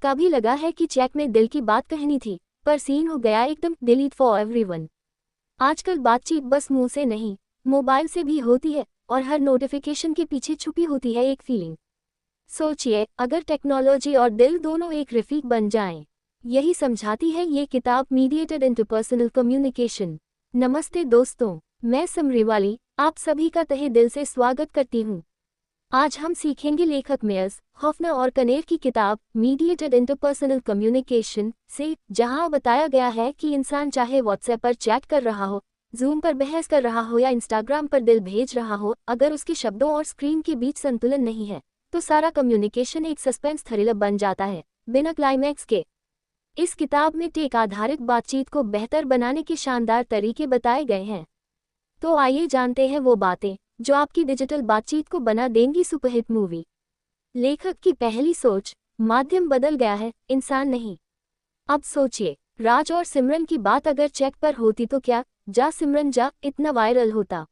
कभी लगा है कि चैट में दिल की बात कहनी थी, पर सीन हो गया एकदम डिलीट फॉर एवरीवन। आजकल बातचीत बस मुंह से नहीं, मोबाइल से भी होती है, और हर नोटिफिकेशन के पीछे छुपी होती है एक फीलिंग। सोचिए, अगर टेक्नोलॉजी और दिल दोनों एक रफीक बन जाएं। यही समझाती है ये किताब मीडिएटेड इंटरपर्सनल कम्युनिकेशन। नमस्ते दोस्तों, मैं समरीवाली आप सभी का तहे दिल से स्वागत करती हूँ। आज हम सीखेंगे लेखक मेयर्स हॉफनर और कनेर की किताब मीडिएटेड इंटरपर्सनल कम्युनिकेशन से, जहां बताया गया है कि इंसान चाहे व्हाट्सएप पर चैट कर रहा हो, जूम पर बहस कर रहा हो या इंस्टाग्राम पर दिल भेज रहा हो, अगर उसके शब्दों और स्क्रीन के बीच संतुलन नहीं है तो सारा कम्युनिकेशन एक सस्पेंस थ्रिलर बन जाता है, बिना क्लाइमैक्स के। इस किताब में टेक आधारित बातचीत को बेहतर बनाने के शानदार तरीके बताए गए हैं। तो आइए जानते हैं वो बातें जो आपकी डिजिटल बातचीत को बना देंगी सुपरहिट मूवी। लेखक की पहली सोच, माध्यम बदल गया है, इंसान नहीं। अब सोचिए, राज और सिमरन की बात अगर चैट पर होती तो क्या जा सिमरन जा इतना वायरल होता।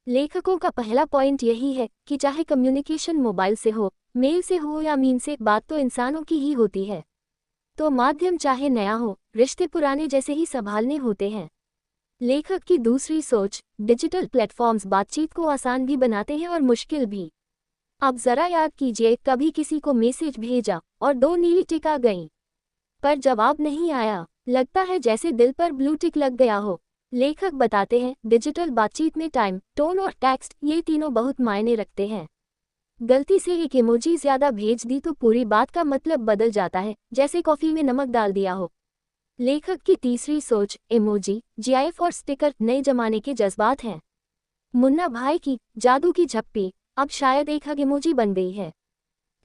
लेखकों का पहला पॉइंट यही है कि चाहे कम्युनिकेशन मोबाइल से हो, मेल से हो या मीम से, बात तो इंसानों की ही होती है। तो माध्यम चाहे नया हो, रिश्ते पुराने जैसे ही संभालने होते हैं। लेखक की दूसरी सोच, डिजिटल प्लेटफॉर्म्स बातचीत को आसान भी बनाते हैं और मुश्किल भी। अब जरा याद कीजिए, कभी किसी को मैसेज भेजा और 2 नीली टिक आ गईं, पर जवाब नहीं आया, लगता है जैसे दिल पर ब्लू टिक लग गया हो। लेखक बताते हैं, डिजिटल बातचीत में टाइम, टोन और टेक्स्ट, ये तीनों बहुत मायने रखते हैं। गलती से एक इमोजी ज्यादा भेज दी तो पूरी बात का मतलब बदल जाता है, जैसे कॉफी में नमक डाल दिया हो। लेखक की तीसरी सोच, इमोजी, जीआईएफ और स्टिकर नए जमाने के जज्बात हैं। मुन्ना भाई की जादू की झप्पी अब शायद एक हग इमोजी बन गई है,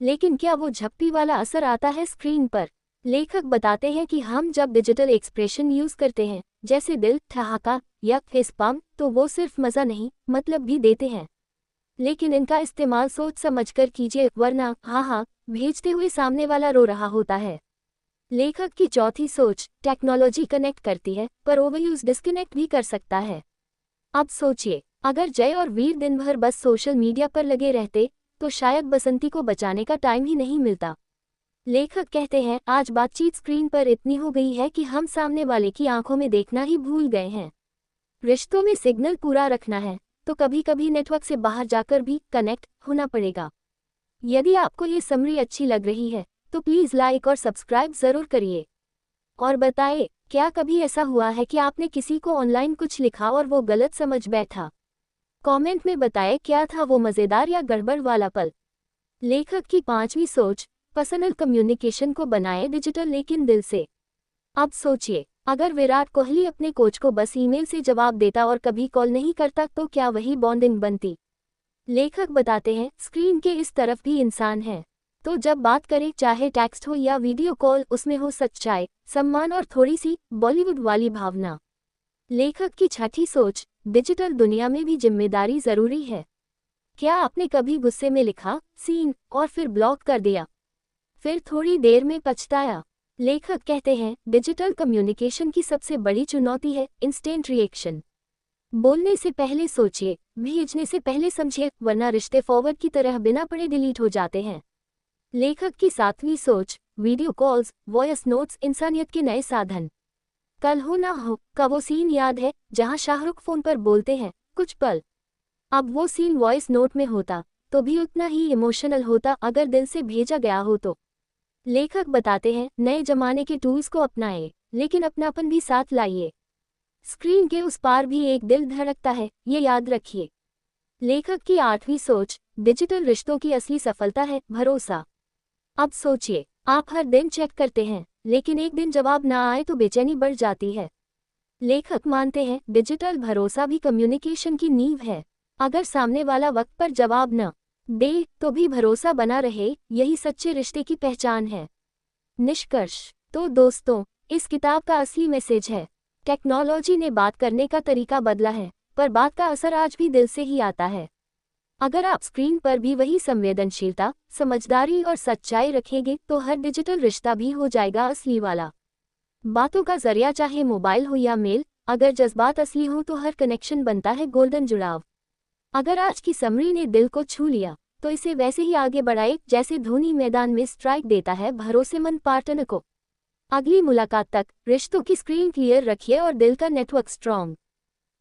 लेकिन क्या वो झप्पी वाला असर आता है स्क्रीन पर? लेखक बताते हैं कि हम जब डिजिटल एक्सप्रेशन यूज करते हैं, जैसे दिल, ठहाका या फेस पाम, तो वो सिर्फ मजा नहीं, मतलब भी देते हैं। लेकिन इनका इस्तेमाल सोच समझकर कीजिए, वरना हाँ भेजते हुए सामने वाला रो रहा होता है। लेखक की चौथी सोच, टेक्नोलॉजी कनेक्ट करती है, पर ओवरयूज डिस्कनेक्ट भी कर सकता है। अब सोचिए, अगर जय और वीर दिन भर बस सोशल मीडिया पर लगे रहते तो शायद बसंती को बचाने का टाइम ही नहीं मिलता। लेखक कहते हैं, आज बातचीत स्क्रीन पर इतनी हो गई है कि हम सामने वाले की आंखों में देखना ही भूल गए हैं। रिश्तों में सिग्नल पूरा रखना है तो कभी कभी नेटवर्क से बाहर जाकर भी कनेक्ट होना पड़ेगा। यदि आपको ये समरी अच्छी लग रही है तो प्लीज़ लाइक और सब्सक्राइब ज़रूर करिए। और बताइए, क्या कभी ऐसा हुआ है कि आपने किसी को ऑनलाइन कुछ लिखा और वो गलत समझ बैठा? कमेंट में बताएं, क्या था वो मज़ेदार या गड़बड़ वाला पल। लेखक की पांचवी सोच, पर्सनल कम्युनिकेशन को बनाए डिजिटल लेकिन दिल से। अब सोचिए, अगर विराट कोहली अपने कोच को बस ईमेल से जवाब देता और कभी कॉल नहीं करता तो क्या वही बॉन्डिंग बनती? लेखक बताते हैं, स्क्रीन के इस तरफ भी इंसान है, तो जब बात करें, चाहे टेक्स्ट हो या वीडियो कॉल, उसमें हो सच्चाई, सम्मान और थोड़ी सी बॉलीवुड वाली भावना। लेखक की छठी सोच, डिजिटल दुनिया में भी जिम्मेदारी जरूरी है। क्या आपने कभी गुस्से में लिखा सीन और फिर ब्लॉक कर दिया, फिर थोड़ी देर में पछताया? लेखक कहते हैं, डिजिटल कम्युनिकेशन की सबसे बड़ी चुनौती है इंस्टेंट रिएक्शन। बोलने से पहले सोचिए, भेजने से पहले समझिए, वरना रिश्ते फॉरवर्ड की तरह बिना पढ़े डिलीट हो जाते हैं। लेखक की सातवीं सोच, वीडियो कॉल्स, वॉइस नोट्स इंसानियत के नए साधन। कल हो ना हो का वो सीन याद है जहां शाहरुख फोन पर बोलते हैं कुछ पल? अब वो सीन वॉइस नोट में होता तो भी उतना ही इमोशनल होता अगर दिल से भेजा गया हो तो। लेखक बताते हैं, नए जमाने के टूल्स को अपनाएं, लेकिन अपनापन भी साथ लाइए। स्क्रीन के उस पार भी एक दिल धड़कता है, ये याद रखिए। लेखक की आठवीं सोच, डिजिटल रिश्तों की असली सफलता है भरोसा। अब सोचिए, आप हर दिन चेक करते हैं, लेकिन एक दिन जवाब ना आए तो बेचैनी बढ़ जाती है। लेखक मानते हैं, डिजिटल भरोसा भी कम्युनिकेशन की नींव है। अगर सामने वाला वक्त पर जवाब न दे तो भी भरोसा बना रहे, यही सच्चे रिश्ते की पहचान है। निष्कर्ष, तो दोस्तों, इस किताब का असली मैसेज है, टेक्नोलॉजी ने बात करने का तरीका बदला है, पर बात का असर आज भी दिल से ही आता है। अगर आप स्क्रीन पर भी वही संवेदनशीलता, समझदारी और सच्चाई रखेंगे तो हर डिजिटल रिश्ता भी हो जाएगा असली वाला। बातों का जरिया चाहे मोबाइल हो या मेल, अगर जज्बात असली हो तो हर कनेक्शन बनता है गोल्डन जुड़ाव। अगर आज की समरी ने दिल को छू लिया तो इसे वैसे ही आगे बढ़ाए जैसे धोनी मैदान में स्ट्राइक देता है भरोसेमंद पार्टनर को। अगली मुलाकात तक रिश्तों की स्क्रीन क्लियर रखिए और दिल का नेटवर्क स्ट्रॉन्ग।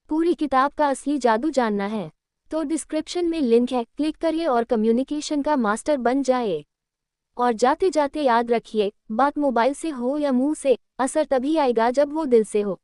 पूरी किताब का असली जादू जानना है तो डिस्क्रिप्शन में लिंक है, क्लिक करिए और कम्युनिकेशन का मास्टर बन जाए। और जाते जाते याद रखिए, बात मोबाइल से हो या मुंह से, असर तभी आएगा जब वो दिल से हो।